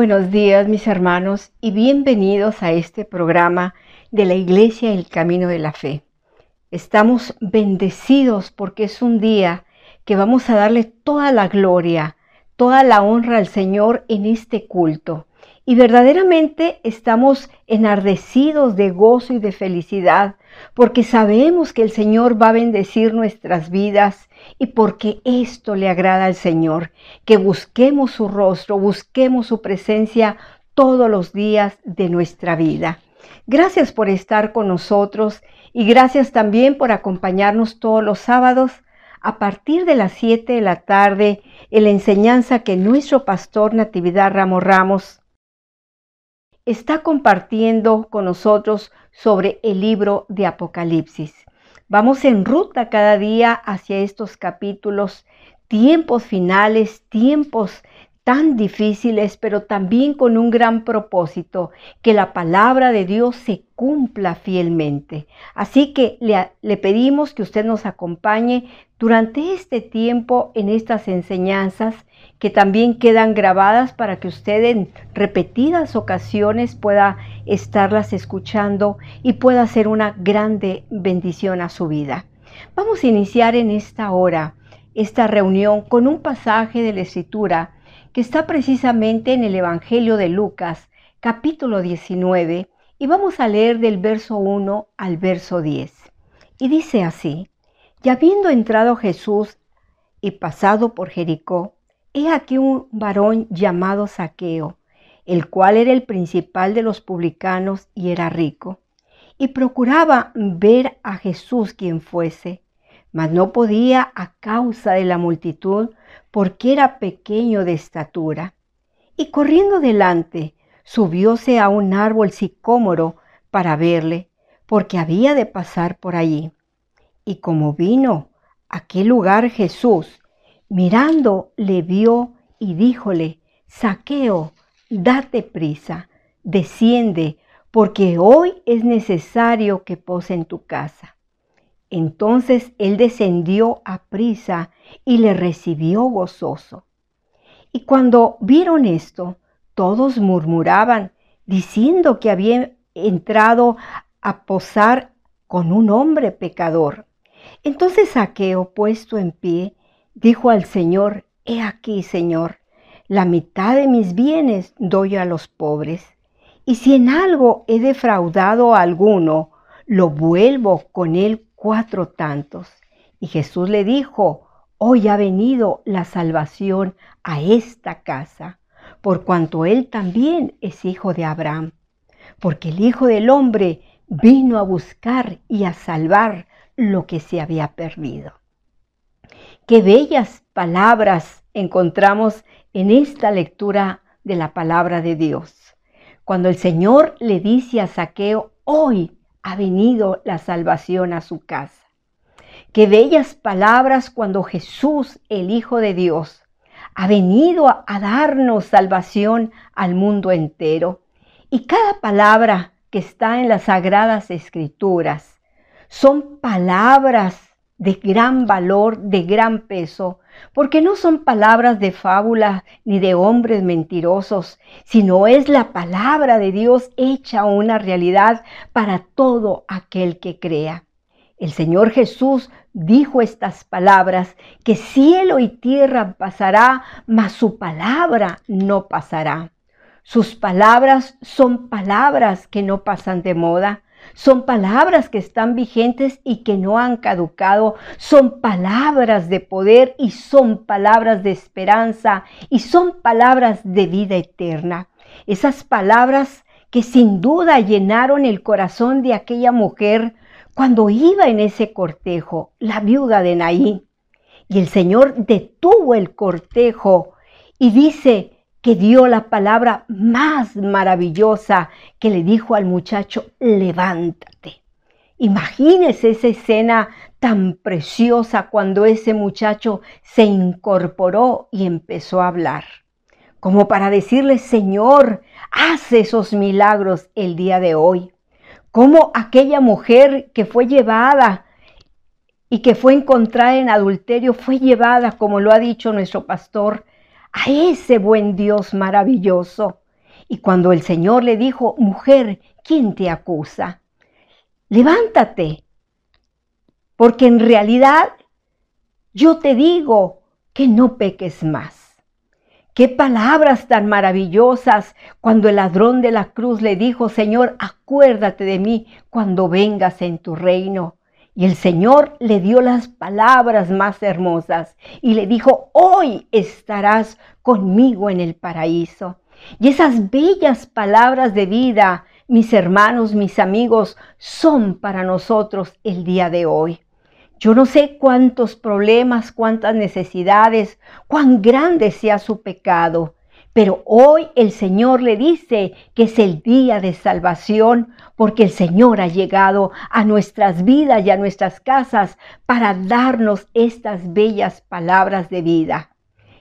buenos días, mis hermanos, y bienvenidos a este programa de la Iglesia El Camino de la Fe. Estamos bendecidos porque es un día que vamos a darle toda la gloria, toda la honra al Señor en este culto. Y verdaderamente estamos enardecidos de gozo y de felicidad porque sabemos que el Señor va a bendecir nuestras vidas y porque esto le agrada al Señor, que busquemos su rostro, busquemos su presencia todos los días de nuestra vida. Gracias por estar con nosotros y gracias también por acompañarnos todos los sábados a partir de las 7 de la tarde en la enseñanza que nuestro pastor Natividad Ramos está compartiendo con nosotros sobre el libro de Apocalipsis. Vamos en ruta cada día hacia estos capítulos, tiempos finales, tiempos tan difíciles, pero también con un gran propósito, que la palabra de Dios se cumpla fielmente. Así que le pedimos que usted nos acompañe durante este tiempo en estas enseñanzas que también quedan grabadas para que usted en repetidas ocasiones pueda estarlas escuchando y pueda ser una grande bendición a su vida. Vamos a iniciar en esta hora, esta reunión con un pasaje de la Escritura que está precisamente en el Evangelio de Lucas, capítulo 19, y vamos a leer del verso 1 al verso 10. Y dice así: Y habiendo entrado Jesús y pasado por Jericó, he aquí un varón llamado Zaqueo, el cual era el principal de los publicanos y era rico, y procuraba ver a Jesús quien fuese, mas no podía a causa de la multitud, porque era pequeño de estatura. Y corriendo delante, subióse a un árbol sicómoro para verle, porque había de pasar por allí. Y como vino a aquel lugar Jesús, mirando, le vio y díjole: Zaqueo, date prisa, desciende, porque hoy es necesario que pose en tu casa. Entonces él descendió a prisa y le recibió gozoso. Y cuando vieron esto, todos murmuraban, diciendo que había entrado a posar con un hombre pecador. Entonces Zaqueo, puesto en pie, dijo al Señor: He aquí, Señor, la mitad de mis bienes doy a los pobres, y si en algo he defraudado a alguno, lo vuelvo con él 4 tantos. Y Jesús le dijo: Hoy ha venido la salvación a esta casa, por cuanto él también es hijo de Abraham, porque el Hijo del Hombre vino a buscar y a salvar lo que se había perdido. Qué bellas palabras encontramos en esta lectura de la palabra de Dios. Cuando el Señor le dice a Zaqueo: hoy ha venido la salvación a su casa. Qué bellas palabras cuando Jesús, el Hijo de Dios, ha venido a darnos salvación al mundo entero. Y cada palabra que está en las Sagradas Escrituras son palabras de gran valor, de gran peso, porque no son palabras de fábula ni de hombres mentirosos, sino es la palabra de Dios hecha una realidad para todo aquel que crea. El Señor Jesús dijo estas palabras, que cielo y tierra pasará, mas su palabra no pasará. Sus palabras son palabras que no pasan de moda. Son palabras que están vigentes y que no han caducado. Son palabras de poder y son palabras de esperanza y son palabras de vida eterna. Esas palabras que sin duda llenaron el corazón de aquella mujer cuando iba en ese cortejo, la viuda de Naín. Y el Señor detuvo el cortejo y dice que dio la palabra más maravillosa, que le dijo al muchacho: levántate. Imagínese esa escena tan preciosa cuando ese muchacho se incorporó y empezó a hablar, como para decirle: Señor, haz esos milagros el día de hoy. Como aquella mujer que fue llevada y que fue encontrada en adulterio, fue llevada, como lo ha dicho nuestro pastor, a ese buen Dios maravilloso. Y cuando el Señor le dijo, mujer, ¿quién te acusa? Levántate, porque en realidad yo te digo que no peques más. Qué palabras tan maravillosas cuando el ladrón de la cruz le dijo, Señor, acuérdate de mí cuando vengas en tu reino. Y el Señor le dio las palabras más hermosas y le dijo, hoy estarás conmigo en el paraíso. Y esas bellas palabras de vida, mis hermanos, mis amigos, son para nosotros el día de hoy. Yo no sé cuántos problemas, cuántas necesidades, cuán grande sea su pecado, pero hoy el Señor le dice que es el día de salvación, porque el Señor ha llegado a nuestras vidas y a nuestras casas para darnos estas bellas palabras de vida.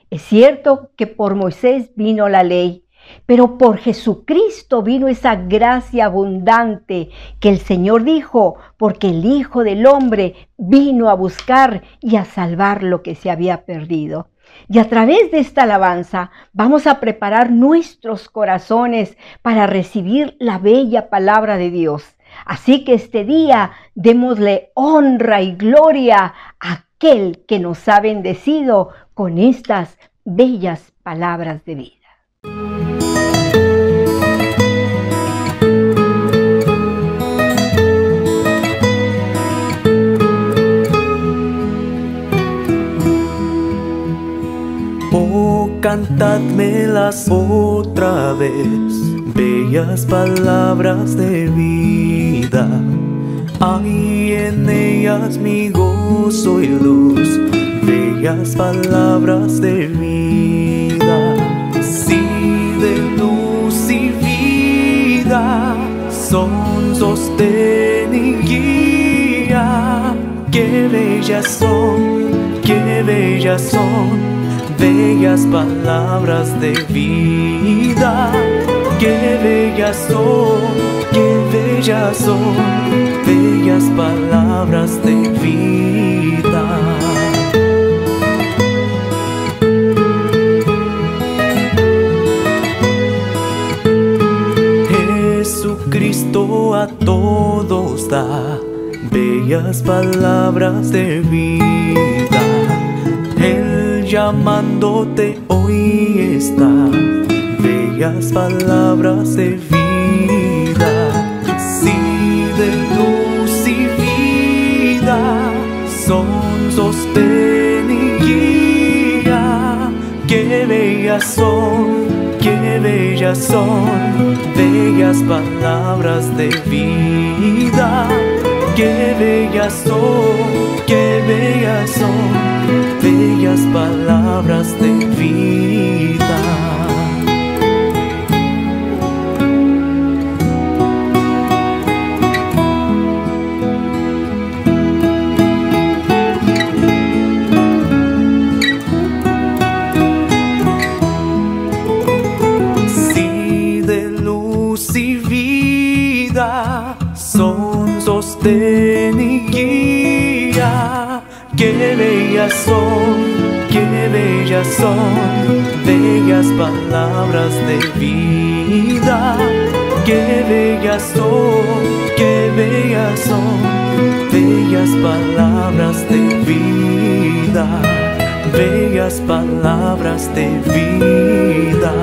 Es cierto que por Moisés vino la ley, pero por Jesucristo vino esa gracia abundante que el Señor dijo, porque el Hijo del Hombre vino a buscar y a salvar lo que se había perdido. Y a través de esta alabanza vamos a preparar nuestros corazones para recibir la bella palabra de Dios. Así que este día démosle honra y gloria a aquel que nos ha bendecido con estas bellas palabras de vida. Oh, cantadmelas otra vez, bellas palabras de vida. Hay en ellas mi gozo y luz, bellas palabras de vida. Sí, de luz y vida, son sostén y guía. Qué bellas son, qué bellas son, bellas palabras de vida. Qué bellas son, qué bellas son, bellas palabras de vida. Jesucristo a todos da bellas palabras de vida. Él llamándote hoy está, bellas palabras de vida. Sí, de luz y vida, son sostén y guía. Qué bellas son, qué bellas son, bellas palabras de vida. Qué bellas son, qué bellas son, bellas palabras de vida. Sí, de luz y vida, son sostén y guía. Qué bellas son, qué bellas son, bellas palabras de vida. Qué bellas son, qué bellas son, bellas palabras de vida. Bellas palabras de vida,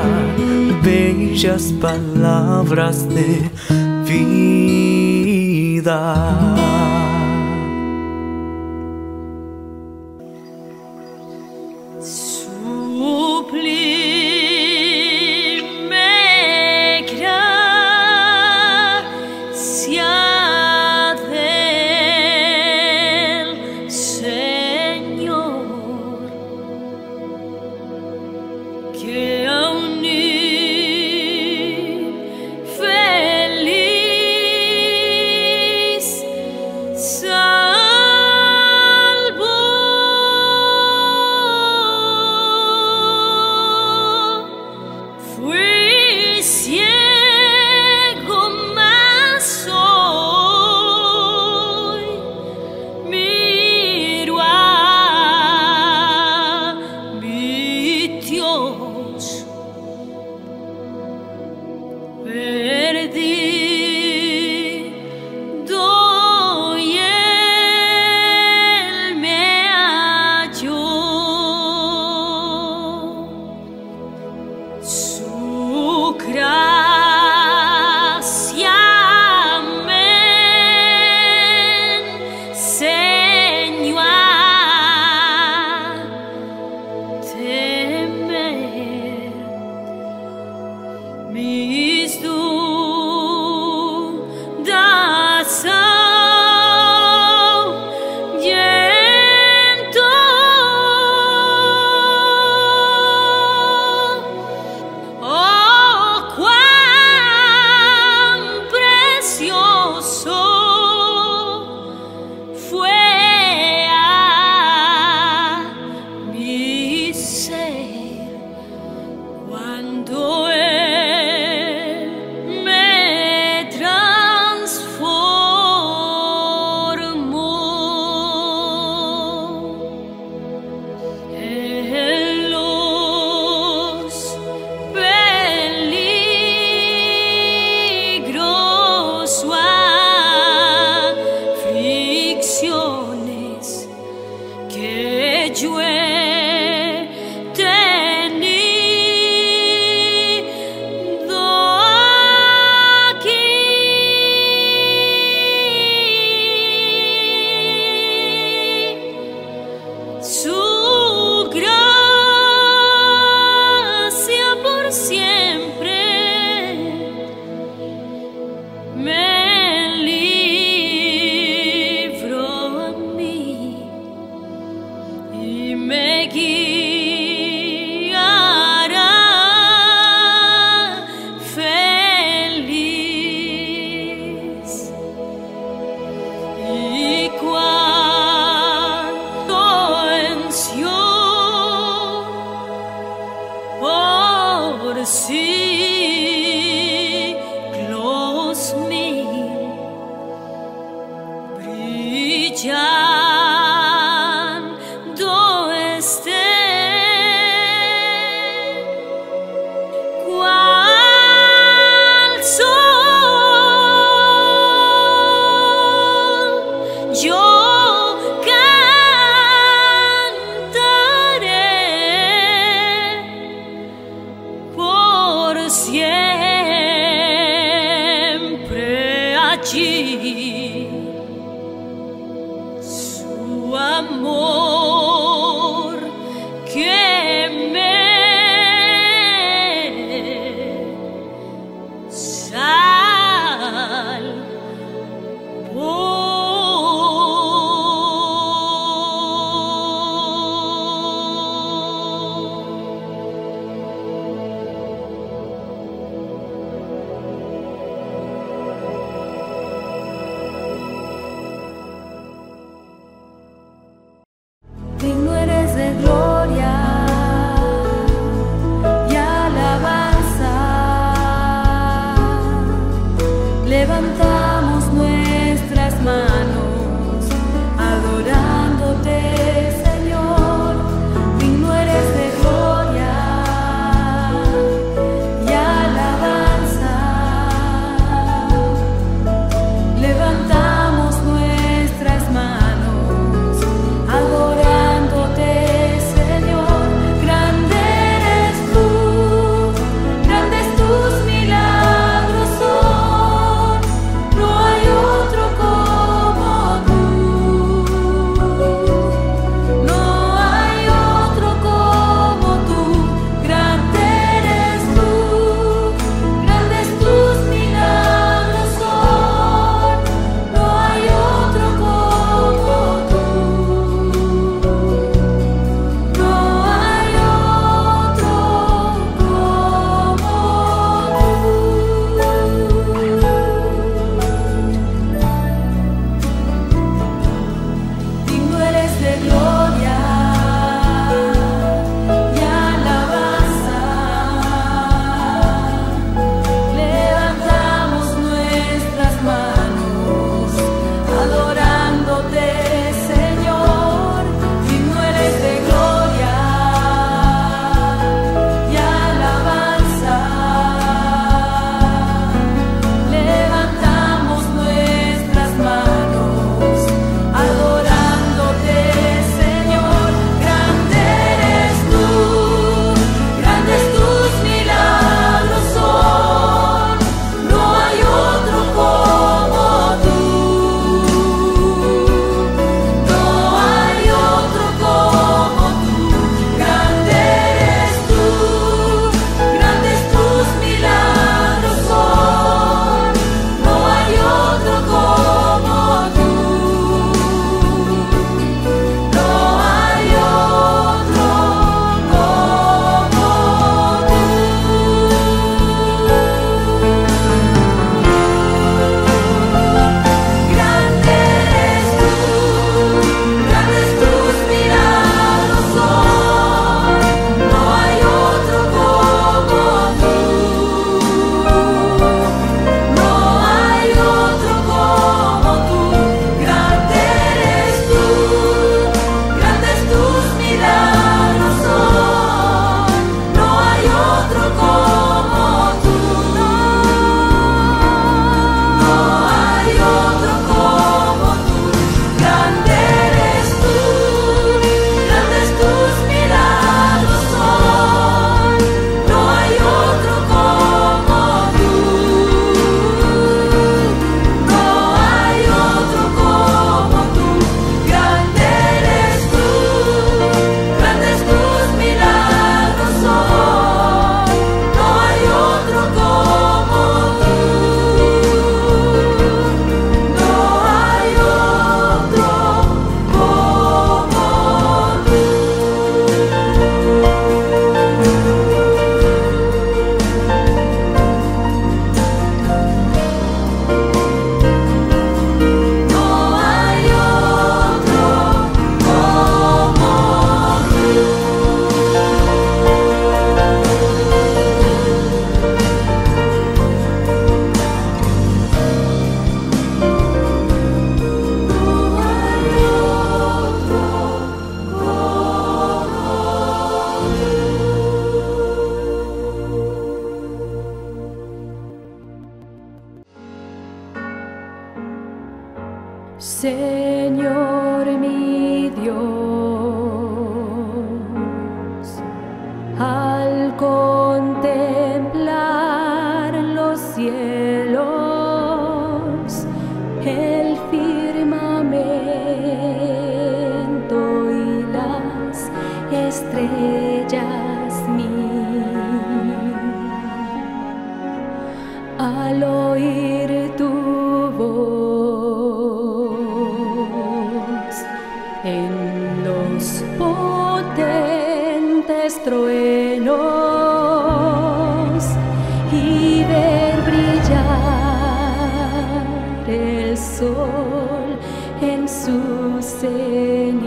bellas palabras de vida. Dios siglos mil brillando esté cual sol. Yo cantaré por siempre. Señor mi Dios, al contemplar los cielos, el firmamento y las estrellas al oír tu voz en los potentes truenos y ver brillar el sol en su cenit.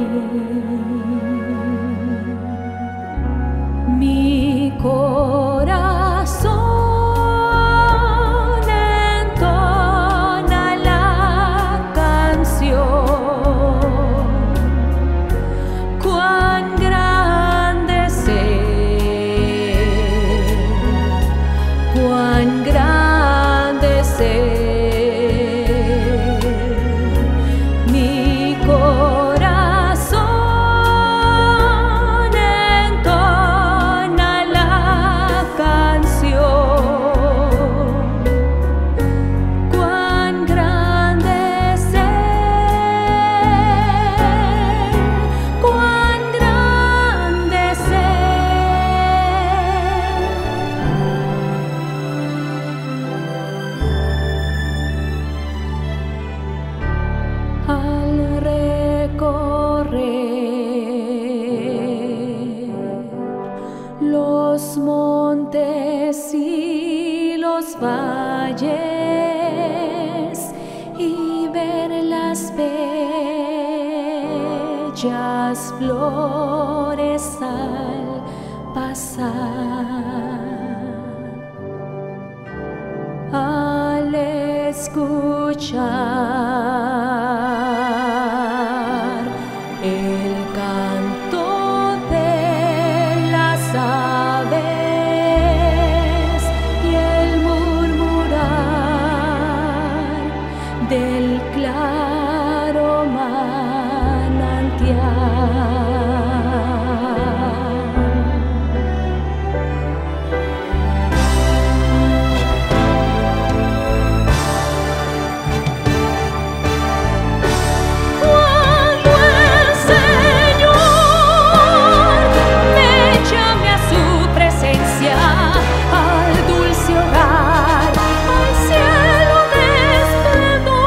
Mi corazón entona la canción. Cuán grande es Él, cuán grande es Él. Mi corazón entona la canción. Cuán grande es Él, cuán grande es Él. Al recorrer los montes y los valles y ver las bellas flores al pasar, al escuchar el canto de las aves y el murmurar del claro manantial. Cuando el Señor me llame a su presencia, al dulce hogar, al cielo de esplendor,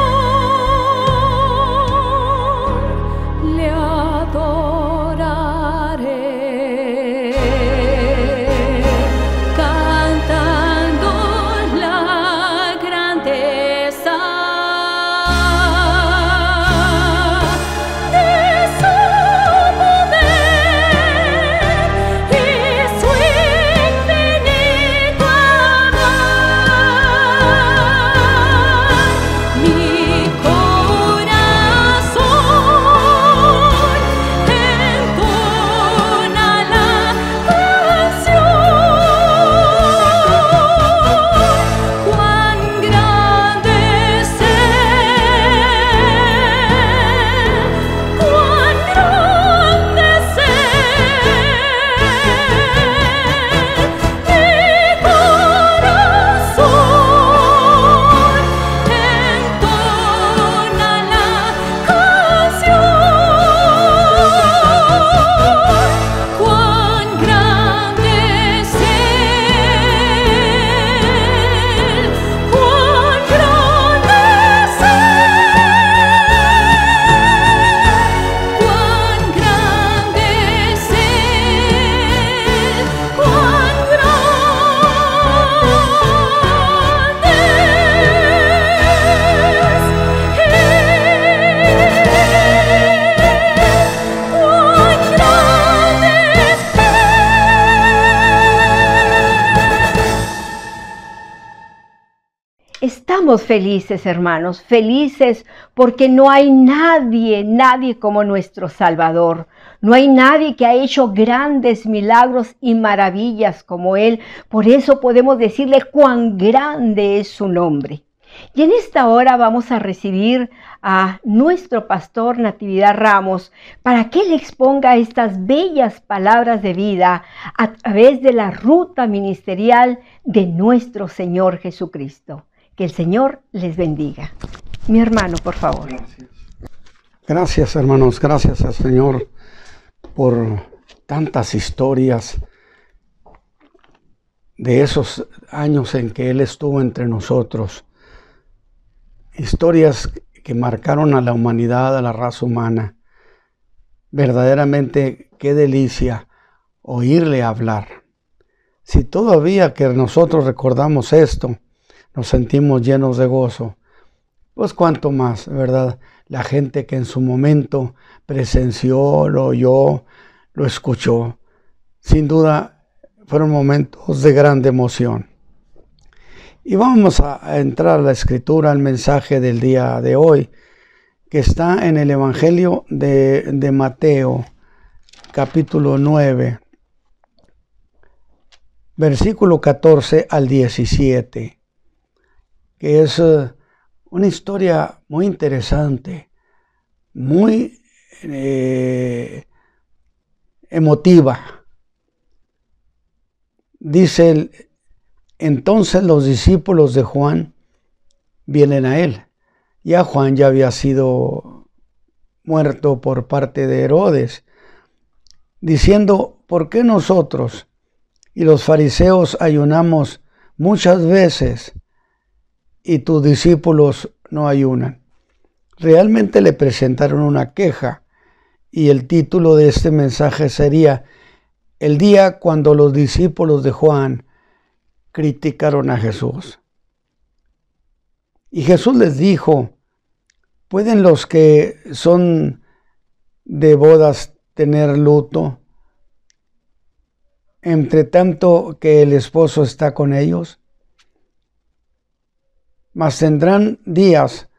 le adoraré, cantando la grandeza de su poder y su infinito amor. Mi corazón entona la canción. Cuán grande es Él, cuán grande es Él. Mi corazón entona la canción. Cuán grande es Él, cuán grande es Él, cuán grande es Él, cuán Estamos felices, hermanos, felices porque no hay nadie como nuestro Salvador. No hay nadie que ha hecho grandes milagros y maravillas como Él. Por eso podemos decirle cuán grande es su nombre. Y en esta hora vamos a recibir a nuestro pastor Natividad Ramos para que él exponga estas bellas palabras de vida a través de la ruta ministerial de nuestro Señor Jesucristo. Que el Señor les bendiga. Mi hermano, por favor. Gracias, hermanos. Gracias al Señor por tantas historias de esos años en que Él estuvo entre nosotros. Historias que marcaron a la humanidad, a la raza humana. Verdaderamente, qué delicia oírle hablar. Si todavía que nosotros recordamos esto, nos sentimos llenos de gozo, pues cuánto más, ¿verdad? La gente que en su momento presenció, lo oyó, lo escuchó. Sin duda, fueron momentos de grande emoción. Y vamos a entrar a la escritura, al mensaje del día de hoy, que está en el Evangelio de Mateo, capítulo 9, versículo 14 al 17, que es una historia muy interesante, muy emotiva. Dice entonces los discípulos de Juan vienen a él. Ya Juan ya había sido muerto por parte de Herodes, diciendo, ¿por qué nosotros y los fariseos ayunamos muchas veces y tus discípulos no ayunan? Realmente le presentaron una queja y el título de este mensaje sería el día cuando los discípulos de Juan criticaron a Jesús. Y Jesús les dijo, ¿pueden los que son de bodas tener luto, entre tanto que el esposo está con ellos? Mas tendrán días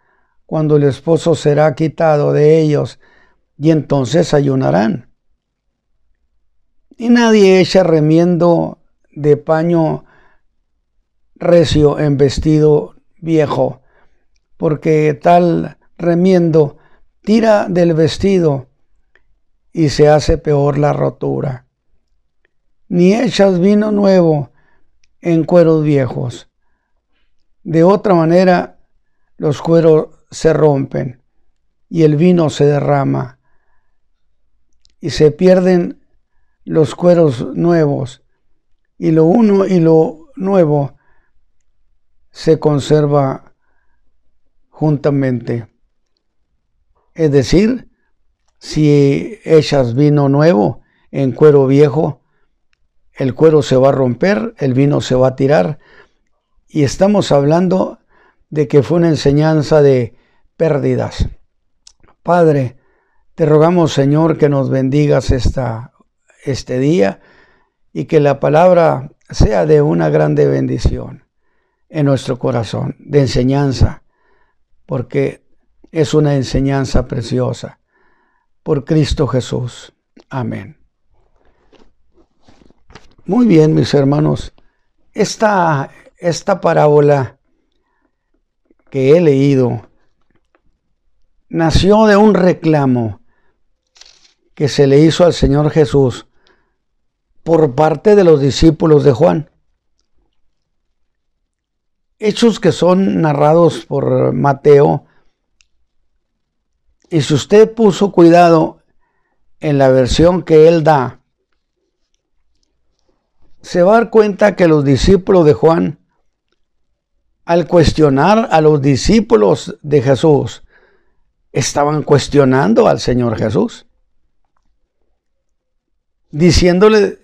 cuando el esposo será quitado de ellos, y entonces ayunarán. Y nadie echa remiendo de paño recio en vestido viejo, porque tal remiendo tira del vestido y se hace peor la rotura. Ni echas vino nuevo en cueros viejos. De otra manera, los cueros se rompen y el vino se derrama y se pierden los cueros nuevos, y lo uno y lo nuevo se conserva juntamente. Es decir, si echas vino nuevo en cuero viejo, el cuero se va a romper, el vino se va a tirar, y estamos hablando de que fue una enseñanza de pérdidas. Padre, te rogamos, Señor, que nos bendigas este día y que la palabra sea de una grande bendición en nuestro corazón, de enseñanza, porque es una enseñanza preciosa. Por Cristo Jesús. Amén. Muy bien, mis hermanos, esta parábola que he leído nació de un reclamo que se le hizo al Señor Jesús por parte de los discípulos de Juan. Hechos que son narrados por Mateo. Y si usted puso cuidado en la versión que él da, se va a dar cuenta que los discípulos de Juan, al cuestionar a los discípulos de Jesús, estaban cuestionando al Señor Jesús, diciéndole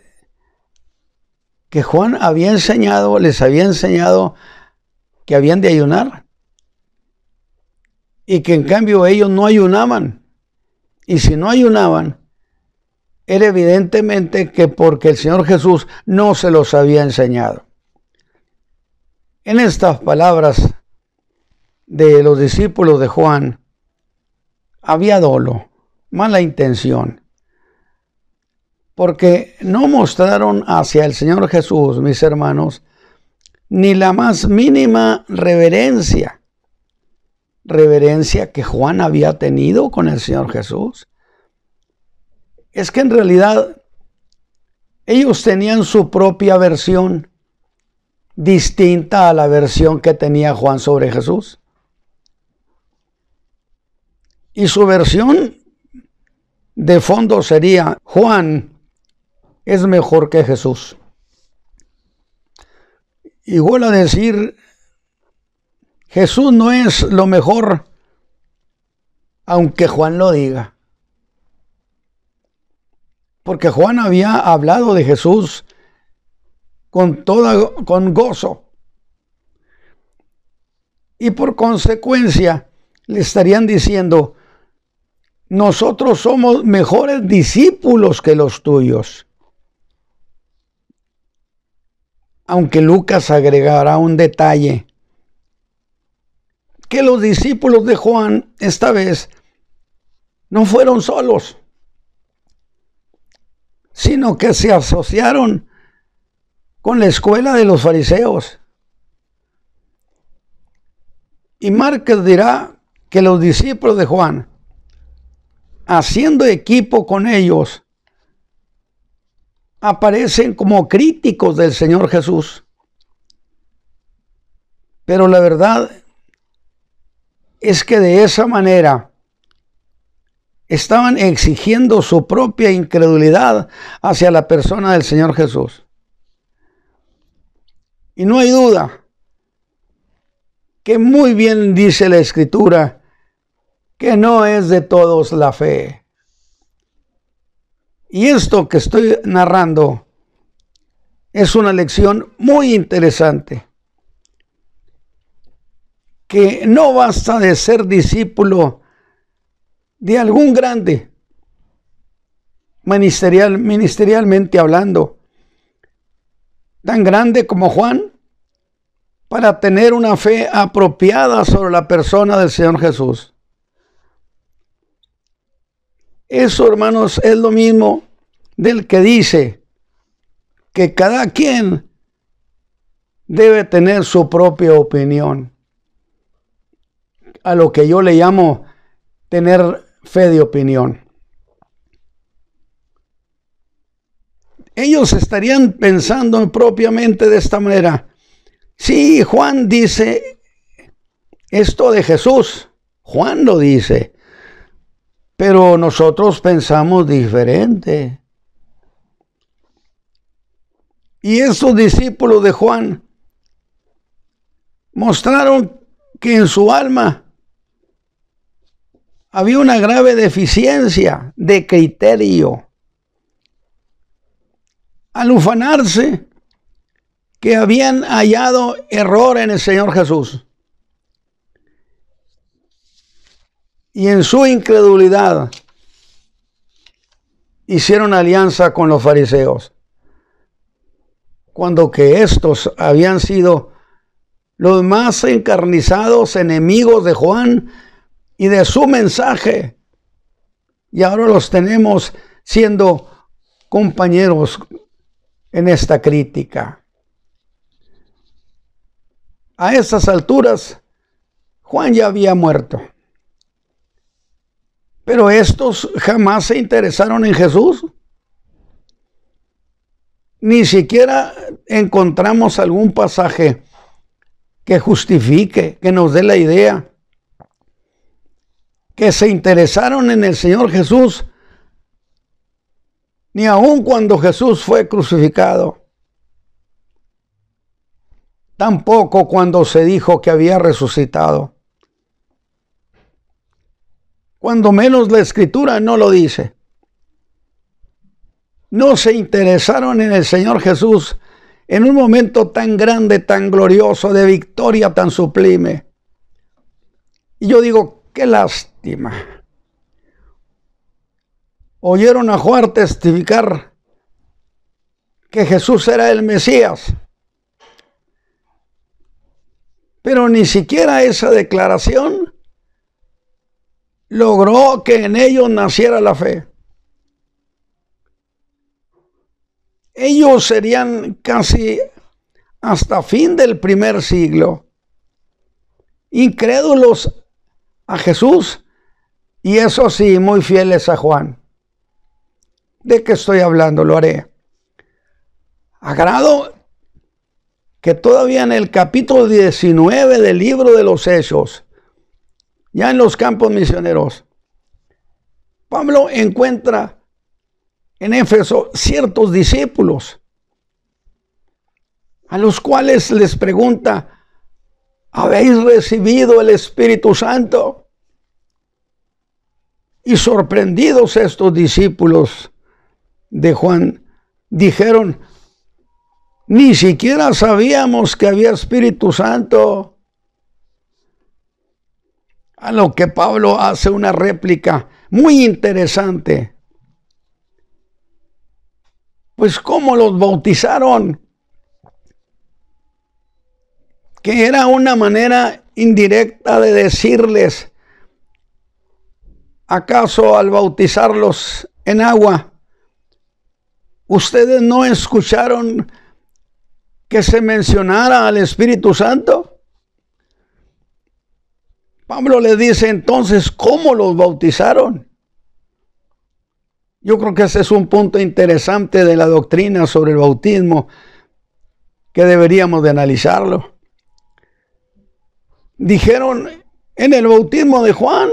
que Juan les había enseñado que habían de ayunar, y que en cambio ellos no ayunaban. Y si no ayunaban, era evidentemente que porque el Señor Jesús no se los había enseñado. En estas palabras de los discípulos de Juan había dolo, mala intención, porque no mostraron hacia el Señor Jesús, mis hermanos, ni la más mínima reverencia. Reverencia que Juan había tenido con el Señor Jesús. Es que en realidad ellos tenían su propia versión, distinta a la versión que tenía Juan sobre Jesús. Y su versión de fondo sería: Juan es mejor que Jesús. Igual a decir, Jesús no es lo mejor, aunque Juan lo diga. Porque Juan había hablado de Jesús con gozo. Y por consecuencia le estarían diciendo: nosotros somos mejores discípulos que los tuyos. Aunque Lucas agregará un detalle, que los discípulos de Juan esta vez no fueron solos, sino que se asociaron con la escuela de los fariseos. Y Márquez dirá que los discípulos de Juan, haciendo equipo con ellos, aparecen como críticos del Señor Jesús. Pero la verdad es que de esa manera estaban exigiendo su propia incredulidad hacia la persona del Señor Jesús. Y no hay duda que muy bien dice la Escritura que no es de todos la fe. Y esto que estoy narrando es una lección muy interesante. Que no basta de ser discípulo de algún grande, ministerialmente hablando, tan grande como Juan, para tener una fe apropiada sobre la persona del Señor Jesús. Eso, hermanos, es lo mismo del que dice que cada quien debe tener su propia opinión. A lo que yo le llamo tener fe de opinión. Ellos estarían pensando propiamente de esta manera: sí, Juan dice esto de Jesús, Juan lo dice, pero nosotros pensamos diferente. Y estos discípulos de Juan mostraron que en su alma había una grave deficiencia de criterio. Al ufanarse que habían hallado error en el Señor Jesús. Y en su incredulidad hicieron alianza con los fariseos, cuando que estos habían sido los más encarnizados enemigos de Juan y de su mensaje, y ahora los tenemos siendo compañeros en esta crítica. A estas alturas, Juan ya había muerto, pero estos jamás se interesaron en Jesús. Ni siquiera encontramos algún pasaje que justifique, que nos dé la idea que se interesaron en el Señor Jesús, ni aun cuando Jesús fue crucificado, tampoco cuando se dijo que había resucitado. Cuando menos la Escritura no lo dice. No se interesaron en el Señor Jesús en un momento tan grande, tan glorioso, de victoria tan sublime. Y yo digo, qué lástima. Oyeron a Juan testificar que Jesús era el Mesías, pero ni siquiera esa declaración logró que en ellos naciera la fe. Ellos serían casi hasta fin del primer siglo, incrédulos a Jesús y eso sí, muy fieles a Juan. ¿De qué estoy hablando? Lo haré. A grado que todavía en el capítulo 19 del libro de los Hechos, ya en los campos misioneros, Pablo encuentra en Éfeso ciertos discípulos a los cuales les pregunta: ¿habéis recibido el Espíritu Santo? Y sorprendidos estos discípulos de Juan, dijeron: ni siquiera sabíamos que había Espíritu Santo. A lo que Pablo hace una réplica muy interesante. Pues ¿cómo los bautizaron? Que era una manera indirecta de decirles: ¿acaso al bautizarlos en agua, ustedes no escucharon que se mencionara al Espíritu Santo? Pablo le dice entonces, ¿cómo los bautizaron? Yo creo que ese es un punto interesante de la doctrina sobre el bautismo que deberíamos de analizarlo. Dijeron en el bautismo de Juan.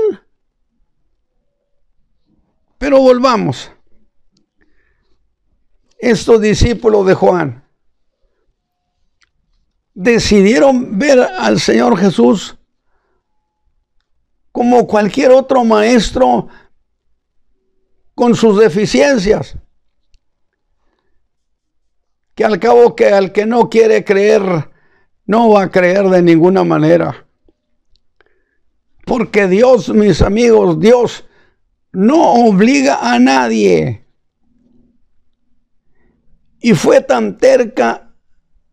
Pero volvamos. Estos discípulos de Juan decidieron ver al Señor Jesús como cualquier otro maestro con sus deficiencias, que al cabo que al que no quiere creer no va a creer de ninguna manera, porque Dios, mis amigos, Dios no obliga a nadie. Y fue tan terca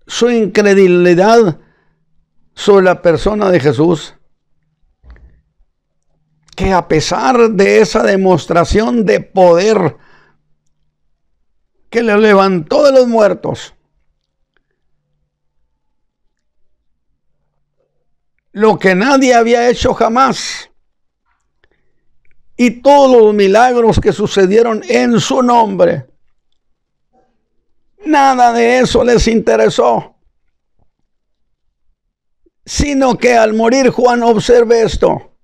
su incredulidad sobre la persona de Jesús, que a pesar de esa demostración de poder que le levantó de los muertos, lo que nadie había hecho jamás, y todos los milagros que sucedieron en su nombre, nada de eso les interesó, sino que al morir Juan, observe esto,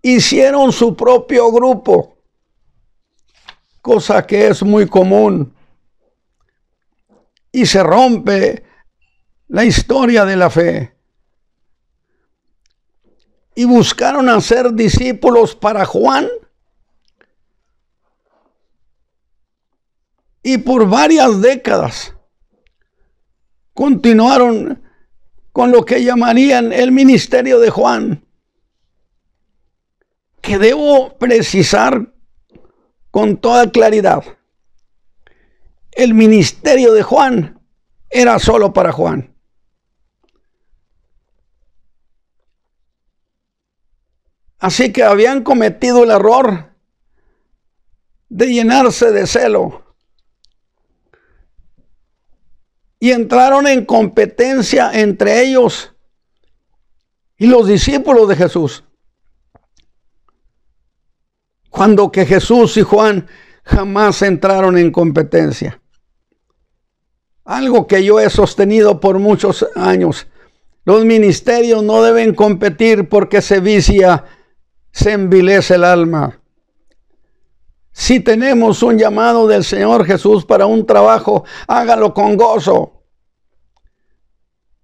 hicieron su propio grupo, cosa que es muy común, y se rompe la historia de la fe. Y buscaron hacer discípulos para Juan, y por varias décadas continuaron con lo que llamarían el ministerio de Juan, que debo precisar con toda claridad. El ministerio de Juan era solo para Juan. Así que habían cometido el error de llenarse de celo y entraron en competencia entre ellos y los discípulos de Jesús, cuando que Jesús y Juan jamás entraron en competencia. Algo que yo he sostenido por muchos años: los ministerios no deben competir porque se vicia, se envilece el alma. Si tenemos un llamado del Señor Jesús para un trabajo, hágalo con gozo,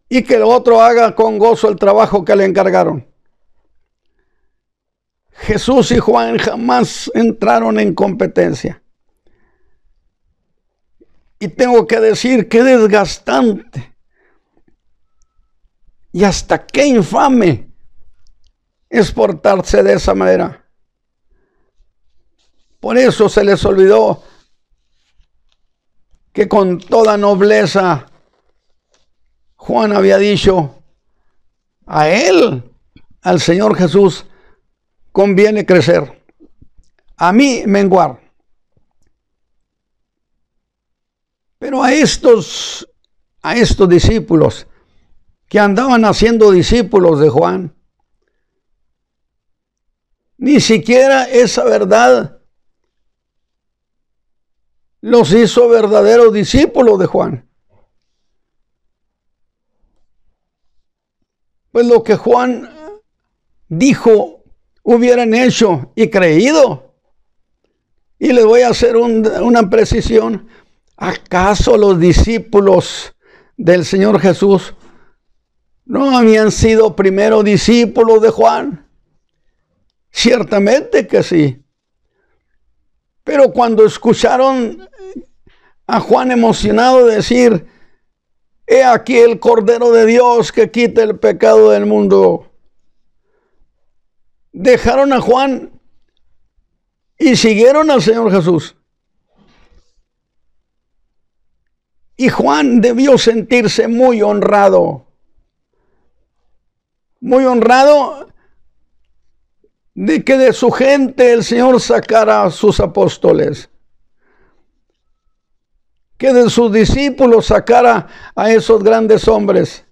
y que el otro haga con gozo el trabajo que le encargaron. Jesús y Juan jamás entraron en competencia. Y tengo que decir qué desgastante y hasta qué infame es portarse de esa manera. Por eso se les olvidó que con toda nobleza Juan había dicho: a él, al Señor Jesús, conviene crecer, a mí menguar. Pero a estos a estos discípulos que andaban haciendo discípulos de Juan. Ni siquiera esa verdad los hizo verdaderos discípulos de Juan. Pues lo que Juan dijo hubieran hecho y creído. Y les voy a hacer una precisión. ¿Acaso los discípulos del Señor Jesús no habían sido primero discípulos de Juan? Ciertamente que sí. Pero cuando escucharon a Juan emocionado decir: he aquí el Cordero de Dios que quita el pecado del mundo, dejaron a Juan y siguieron al Señor Jesús. Y Juan debió sentirse muy honrado de que de su gente el Señor sacara a sus apóstoles, que de sus discípulos sacara a esos grandes hombres.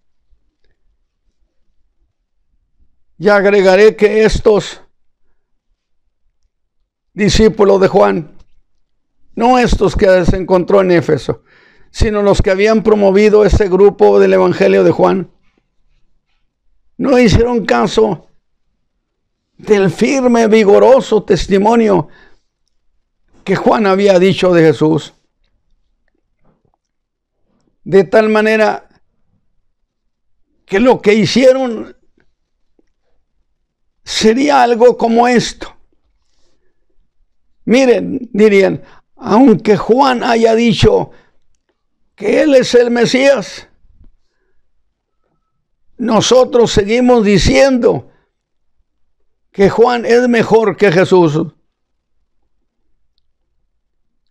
Y agregaré que estos discípulos de Juan, no estos que se encontró en Éfeso, sino los que habían promovido ese grupo del Evangelio de Juan, no hicieron caso del firme, vigoroso testimonio que Juan había dicho de Jesús. De tal manera que lo que hicieron sería algo como esto. Miren, dirían, aunque Juan haya dicho que él es el Mesías, nosotros seguimos diciendo que Juan es mejor que Jesús.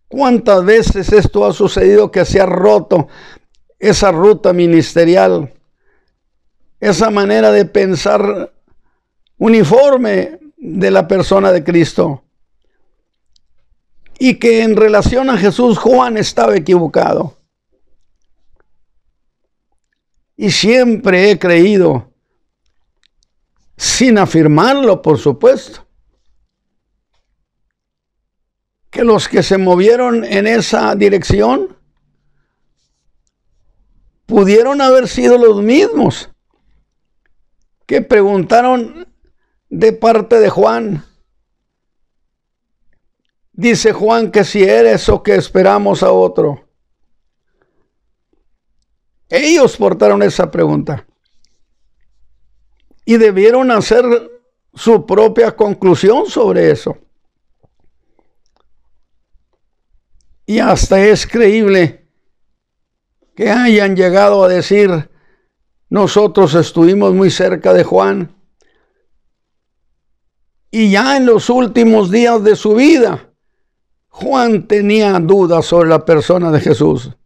¿Cuántas veces esto ha sucedido, que se ha roto esa ruta ministerial, esa manera de pensar uniforme de la persona de Cristo? Y que en relación a Jesús Juan estaba equivocado. Y siempre he creído, sin afirmarlo, por supuesto, que los que se movieron en esa dirección pudieron haber sido los mismos que preguntaron de parte de Juan: dice Juan que si eres o que esperamos a otro. Ellos portaron esa pregunta y debieron hacer su propia conclusión sobre eso. Y hasta es creíble que hayan llegado a decir: nosotros estuvimos muy cerca de Juan, y ya en los últimos días de su vida Juan tenía dudas sobre la persona de Jesús,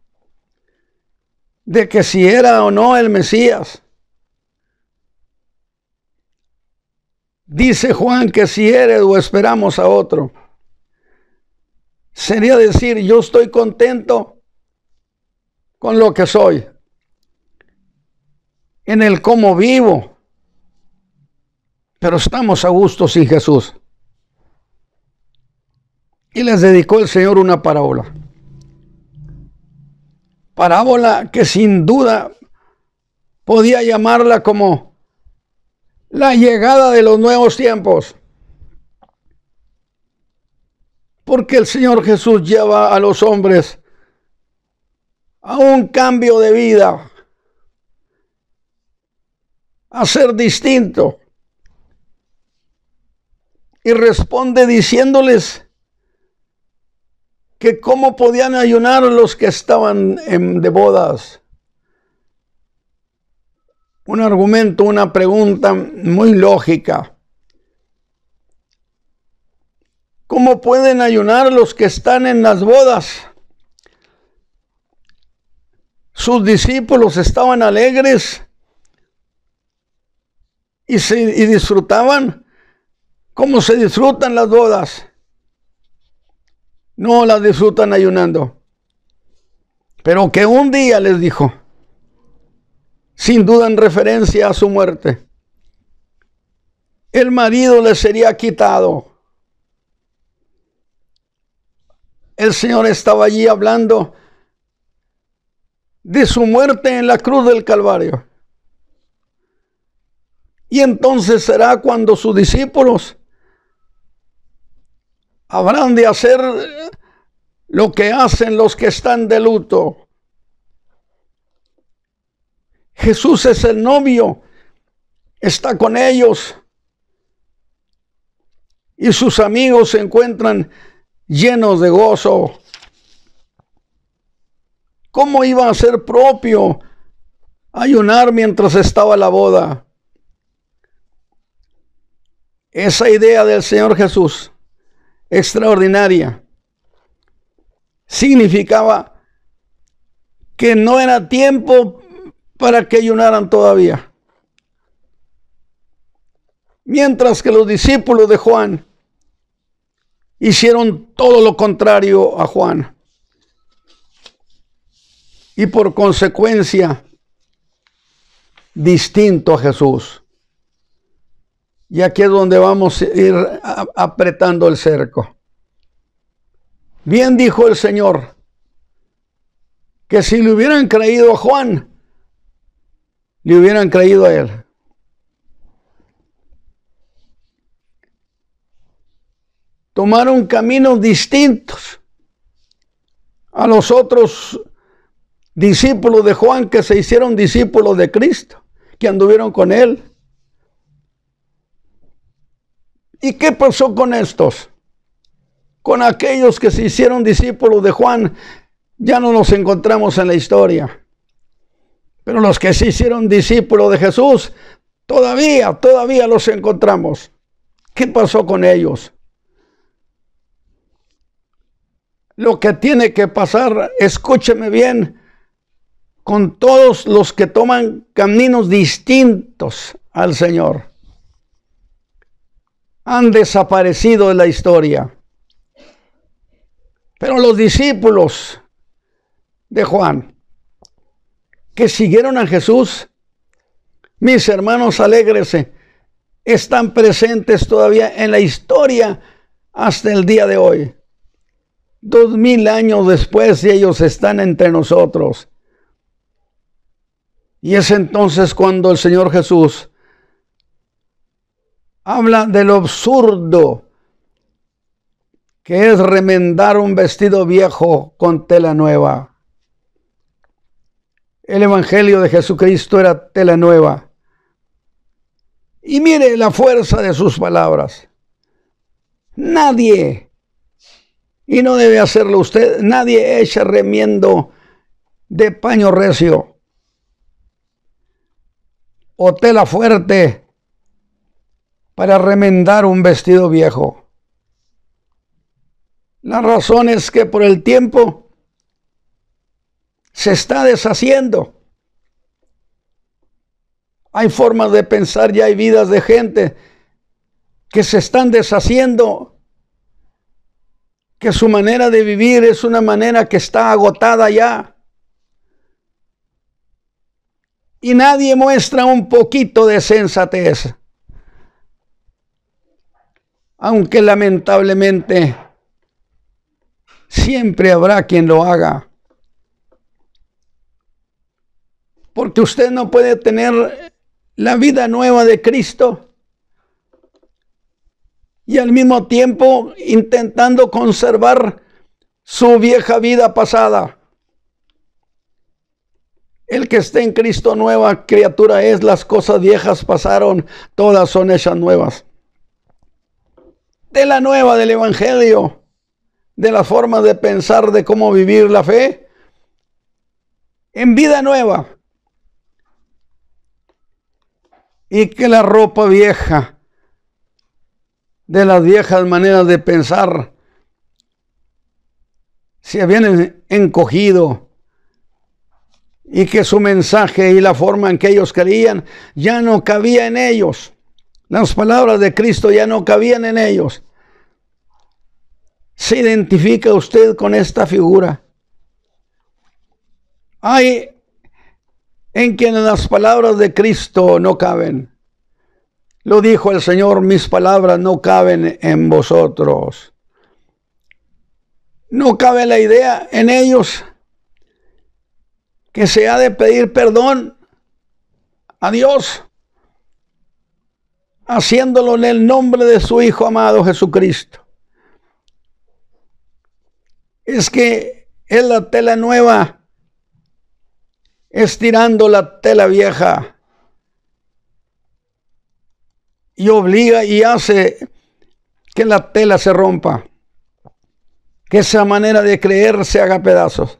de que si era o no el Mesías. Dice Juan que si eres o esperamos a otro. Sería decir: yo estoy contento con lo que soy, en el cómo vivo, pero estamos a gusto sin Jesús. Y les dedicó el Señor una parábola. Parábola que sin duda podía llamarla como la llegada de los nuevos tiempos. Porque el Señor Jesús lleva a los hombres a un cambio de vida, a ser distinto. Y responde diciéndoles que cómo podían ayunar los que estaban de bodas. Un argumento, una pregunta muy lógica. ¿Cómo pueden ayunar los que están en las bodas? Sus discípulos estaban alegres y disfrutaban como se disfrutan las bodas. No las disfrutan ayunando. Pero que un día les dijo: sin duda en referencia a su muerte. El marido le sería quitado. El Señor estaba allí hablando de su muerte en la cruz del Calvario. Y entonces será cuando sus discípulos habrán de hacer lo que hacen los que están de luto. Jesús es el novio, está con ellos, y sus amigos se encuentran llenos de gozo. ¿Cómo iba a ser propio ayunar mientras estaba la boda? Esa idea del Señor Jesús, extraordinaria, significaba que no era tiempo para que ayunaran todavía. Mientras que los discípulos de Juan hicieron todo lo contrario a Juan. Y por consecuencia, distinto a Jesús. Y aquí es donde vamos a ir apretando el cerco. Bien dijo el Señor, que si le hubieran creído a Juan, le hubieran creído a él. Tomaron caminos distintos a los otros discípulos de Juan que se hicieron discípulos de Cristo, que anduvieron con él. ¿Y qué pasó con estos? Con aquellos que se hicieron discípulos de Juan, ya no los encontramos en la historia. Pero los que se hicieron discípulos de Jesús, todavía los encontramos. ¿Qué pasó con ellos? Lo que tiene que pasar, escúcheme bien, con todos los que toman caminos distintos al Señor. Han desaparecido de la historia. Pero los discípulos de Juan, que siguieron a Jesús, mis hermanos, alégrese, están presentes todavía en la historia hasta el día de hoy. 2000 años después, y ellos están entre nosotros. Y es entonces cuando el Señor Jesús habla de lo absurdo que es remendar un vestido viejo con tela nueva. El Evangelio de Jesucristo era tela nueva. Y mire la fuerza de sus palabras. Nadie, y no debe hacerlo usted, nadie echa remiendo de paño recio o tela fuerte para remendar un vestido viejo. La razón es que por el tiempo se está deshaciendo. Hay formas de pensar, ya hay vidas de gente que se están deshaciendo, que su manera de vivir es una manera que está agotada ya. Y nadie muestra un poquito de sensatez. Aunque lamentablemente siempre habrá quien lo haga. Porque usted no puede tener la vida nueva de Cristo y al mismo tiempo intentando conservar su vieja vida pasada. El que esté en Cristo, nueva criatura es, las cosas viejas pasaron, todas son hechas nuevas. De la nueva del Evangelio, de las formas de pensar, de cómo vivir la fe, en vida nueva. Y que la ropa vieja, de las viejas maneras de pensar, se habían encogido, y que su mensaje y la forma en que ellos creían ya no cabía en ellos. Las palabras de Cristo ya no cabían en ellos. ¿Se identifica usted con esta figura? Hay en quienes las palabras de Cristo no caben. Lo dijo el Señor, mis palabras no caben en vosotros. No cabe la idea en ellos que se ha de pedir perdón a Dios, haciéndolo en el nombre de su Hijo amado Jesucristo. Es que es la tela nueva estirando la tela vieja y obliga y hace que la tela se rompa, que esa manera de creer se haga pedazos.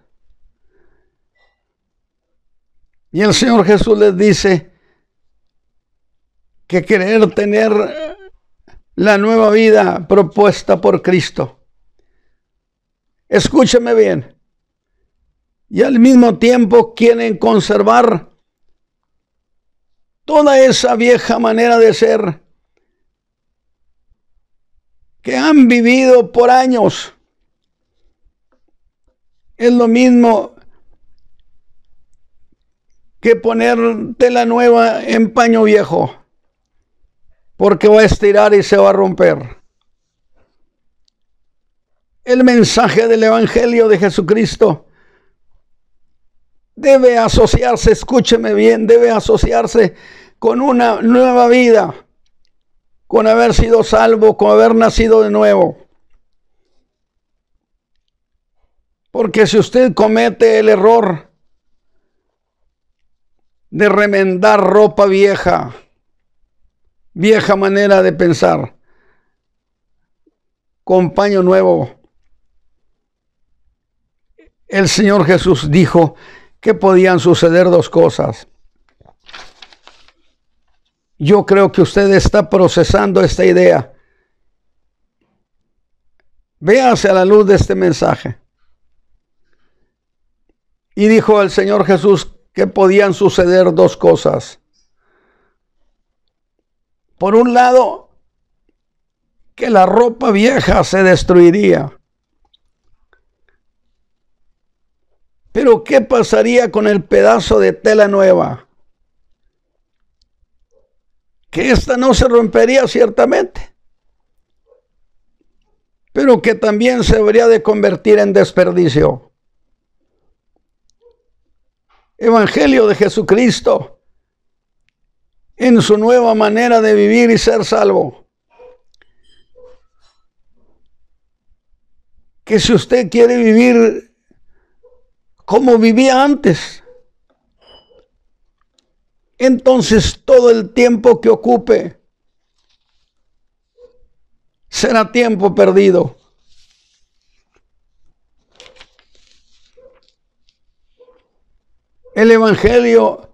Y el Señor Jesús les dice que querer tener la nueva vida propuesta por Cristo, escúcheme bien, y al mismo tiempo quieren conservar toda esa vieja manera de ser que han vivido por años. Es lo mismo que poner tela nueva en paño viejo, porque va a estirar y se va a romper. El mensaje del Evangelio de Jesucristo debe asociarse, escúcheme bien, debe asociarse con una nueva vida, con haber sido salvo, con haber nacido de nuevo. Porque si usted comete el error de remendar ropa vieja, vieja manera de pensar, con paño nuevo, el Señor Jesús dijo que podían suceder dos cosas. Yo creo que usted está procesando esta idea. Véase a la luz de este mensaje. Y dijo el Señor Jesús que podían suceder dos cosas. Por un lado, que la ropa vieja se destruiría. Pero ¿qué pasaría con el pedazo de tela nueva? Que ésta no se rompería ciertamente, pero que también se habría de convertir en desperdicio. Evangelio de Jesucristo en su nueva manera de vivir y ser salvo. Que si usted quiere vivir como vivía antes, entonces todo el tiempo que ocupe será tiempo perdido. El Evangelio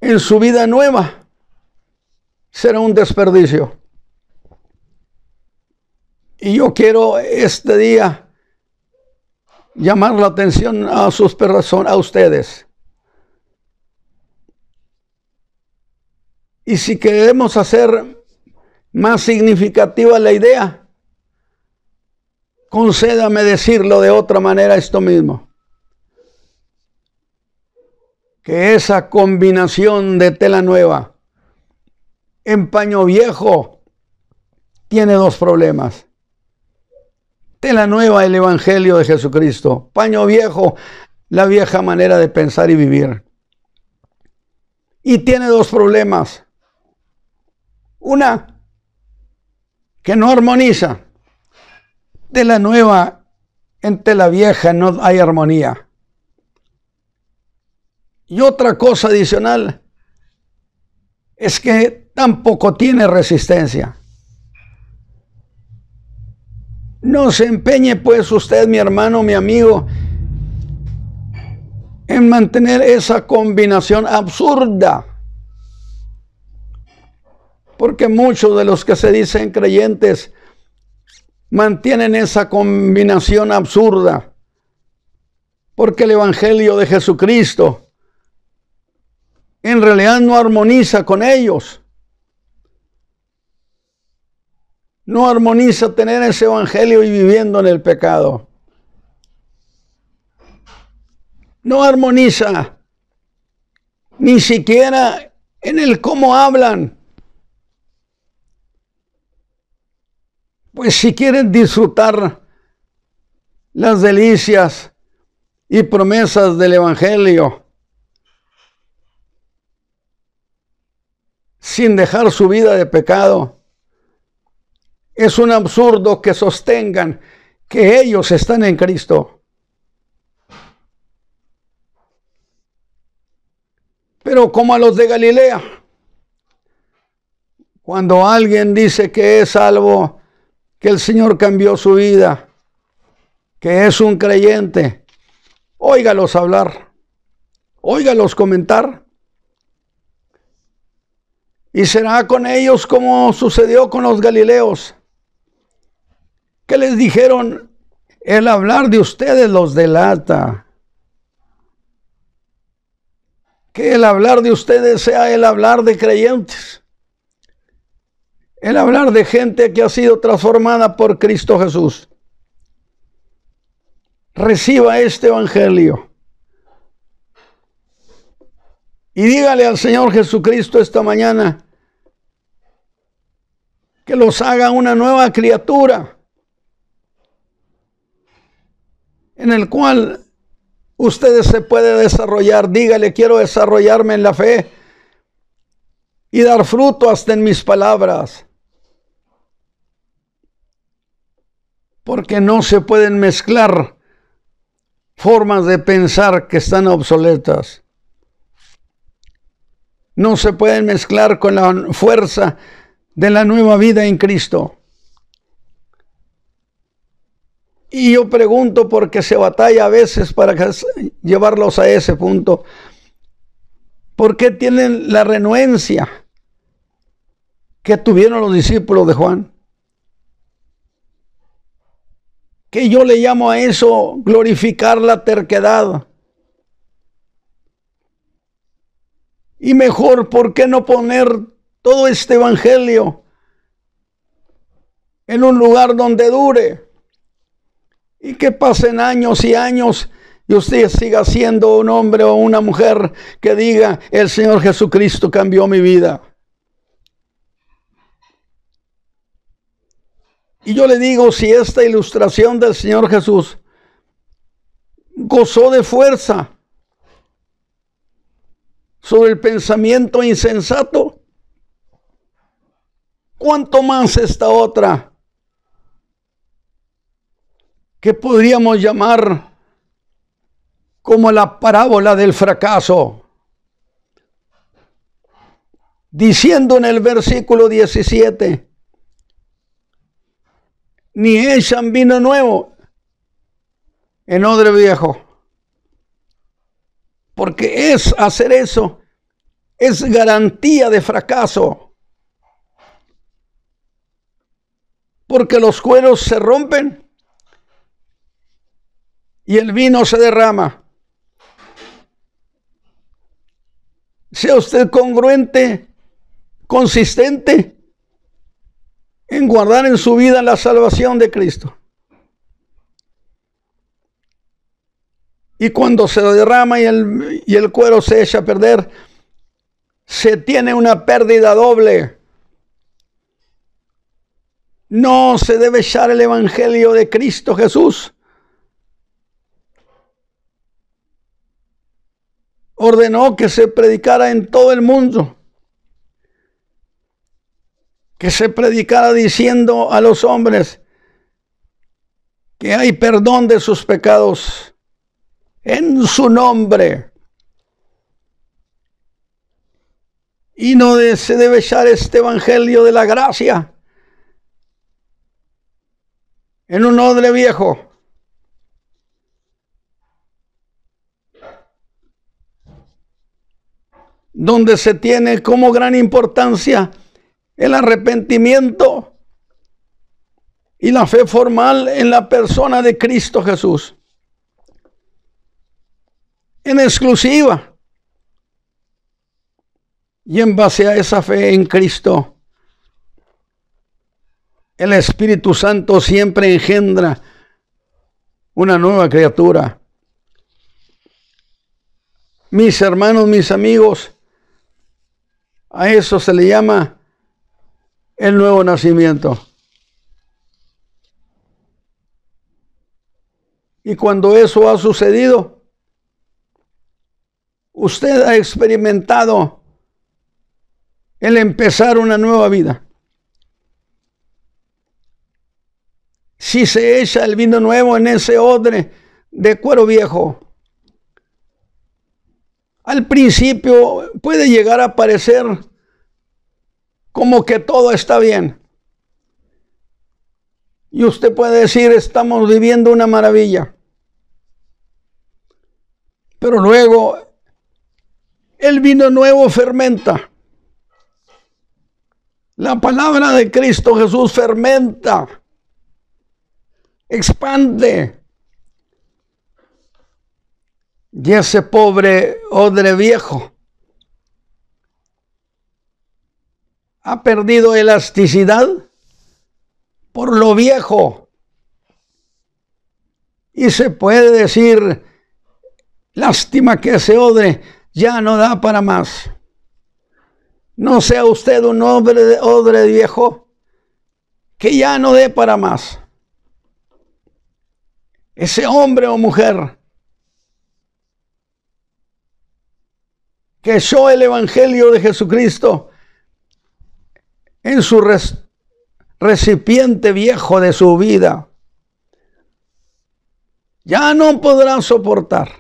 en su vida nueva será un desperdicio. Y yo quiero este día llamar la atención a sus personas, a ustedes. Y si queremos hacer más significativa la idea, concédame decirlo de otra manera esto mismo. Que esa combinación de tela nueva en paño viejo tiene dos problemas. Tela nueva, el Evangelio de Jesucristo. Paño viejo, la vieja manera de pensar y vivir. Y tiene dos problemas. Una, que no armoniza. Tela nueva en tela vieja no hay armonía. Y otra cosa adicional es que tampoco tiene resistencia. No se empeñe pues usted, mi hermano, mi amigo, en mantener esa combinación absurda. Porque muchos de los que se dicen creyentes mantienen esa combinación absurda. Porque el Evangelio de Jesucristo en realidad no armoniza con ellos. No armoniza tener ese Evangelio y viviendo en el pecado. No armoniza ni siquiera en el cómo hablan. Pues si quieren disfrutar las delicias y promesas del Evangelio sin dejar su vida de pecado, es un absurdo que sostengan que ellos están en Cristo. Pero como a los de Galilea, cuando alguien dice que es salvo, que el Señor cambió su vida, que es un creyente, óigalos hablar, óigalos comentar. Y será con ellos como sucedió con los galileos, que les dijeron: el hablar de ustedes los delata. Que el hablar de ustedes sea el hablar de creyentes. El hablar de gente que ha sido transformada por Cristo Jesús. Reciba este evangelio. Y dígale al Señor Jesucristo esta mañana que los haga una nueva criatura, en el cual ustedes se pueden desarrollar. Dígale: quiero desarrollarme en la fe y dar fruto hasta en mis palabras. Porque no se pueden mezclar formas de pensar que están obsoletas. No se pueden mezclar con la fuerza de la nueva vida en Cristo. Y yo pregunto, porque se batalla a veces para llevarlos a ese punto, ¿por qué tienen la renuencia que tuvieron los discípulos de Juan? Que yo le llamo a eso glorificar la terquedad. Y mejor, ¿por qué no poner todo este evangelio en un lugar donde dure? Y que pasen años y años y usted siga siendo un hombre o una mujer que diga: el Señor Jesucristo cambió mi vida. Y yo le digo, si esta ilustración del Señor Jesús gozó de fuerza sobre el pensamiento insensato, ¿cuánto más esta otra, que podríamos llamar como la parábola del fracaso? Diciendo en el versículo 17: ni echan vino nuevo en odre viejo. Porque hacer eso es garantía de fracaso. Porque los cueros se rompen y el vino se derrama. Sea usted congruente, consistente en guardar en su vida la salvación de Cristo. Y cuando se derrama y el cuero se echa a perder, se tiene una pérdida doble. No se debe echar el evangelio de Cristo Jesús. Ordenó que se predicara en todo el mundo. Que se predicara diciendo a los hombres que hay perdón de sus pecados en su nombre. Y no se debe echar este evangelio de la gracia en un odre viejo. Donde se tiene como gran importancia el arrepentimiento y la fe formal en la persona de Cristo Jesús. En exclusiva. Y en base a esa fe en Cristo, el Espíritu Santo siempre engendra una nueva criatura. mis hermanos, mis amigos, a eso se le llama el nuevo nacimiento. Y cuando eso ha sucedido, usted ha experimentado el empezar una nueva vida. Si se echa el vino nuevo en ese odre de cuero viejo, al principio puede llegar a parecer como que todo está bien. Y usted puede decir, estamos viviendo una maravilla. Pero luego el vino nuevo fermenta. La palabra de Cristo Jesús fermenta, expande. Y ese pobre odre viejo ha perdido elasticidad por lo viejo. Y se puede decir, lástima que ese odre ya no da para más. No sea usted un odre viejo que ya no dé para más. Ese hombre o mujer que echó el Evangelio de Jesucristo en su recipiente viejo de su vida, ya no podrá soportar.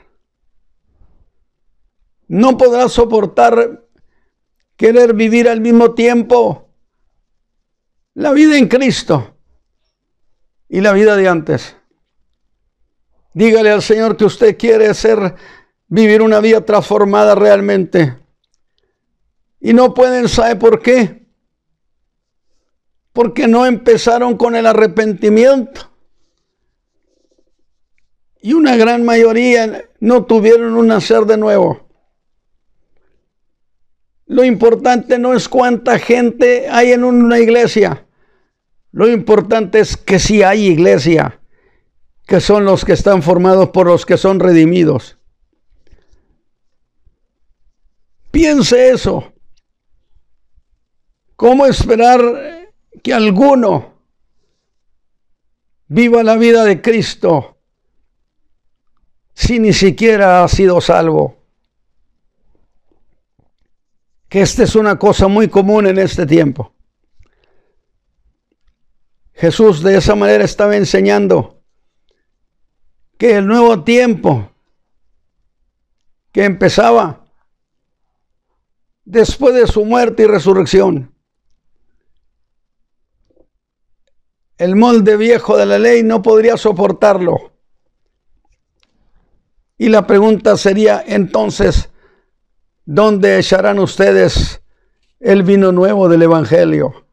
No podrá soportar querer vivir al mismo tiempo la vida en Cristo y la vida de antes. Dígale al Señor que usted quiere vivir una vida transformada realmente. Y no pueden, ¿sabe por qué? Porque no empezaron con el arrepentimiento. Y una gran mayoría no tuvieron un nacer de nuevo. Lo importante no es cuánta gente hay en una iglesia. Lo importante es que sí hay iglesia, que son los que están formados por los que son redimidos. Piense eso. ¿Cómo esperar que alguno viva la vida de Cristo si ni siquiera ha sido salvo? Que esta es una cosa muy común en este tiempo. Jesús de esa manera estaba enseñando que el nuevo tiempo que empezaba después de su muerte y resurrección, el molde viejo de la ley no podría soportarlo. Y la pregunta sería entonces, ¿dónde echarán ustedes el vino nuevo del Evangelio?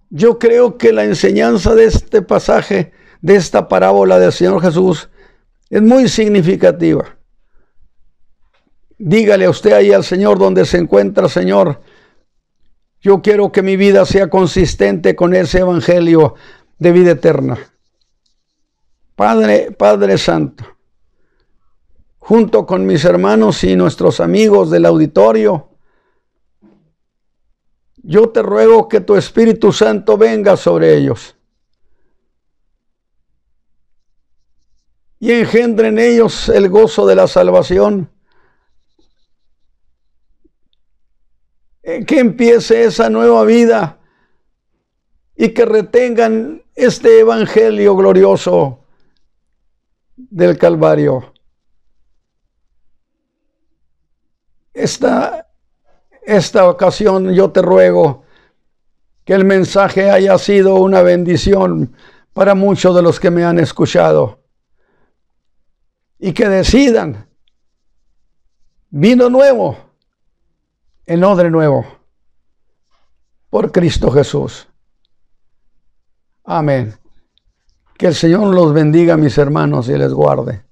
Yo creo que la enseñanza de este pasaje, de esta parábola del Señor Jesús, es muy significativa. Dígale usted ahí al Señor donde se encuentra, Señor, yo quiero que mi vida sea consistente con ese Evangelio de vida eterna. Padre Santo, junto con mis hermanos y nuestros amigos del auditorio, yo te ruego que tu Espíritu Santo venga sobre ellos y engendre en ellos el gozo de la salvación. Que empiece esa nueva vida y que retengan este Evangelio glorioso del Calvario. Esta ocasión yo te ruego que el mensaje haya sido una bendición para muchos de los que me han escuchado y que decidan vino nuevo en odre nuevo por Cristo Jesús. Amén. Que el Señor los bendiga, mis hermanos, y les guarde.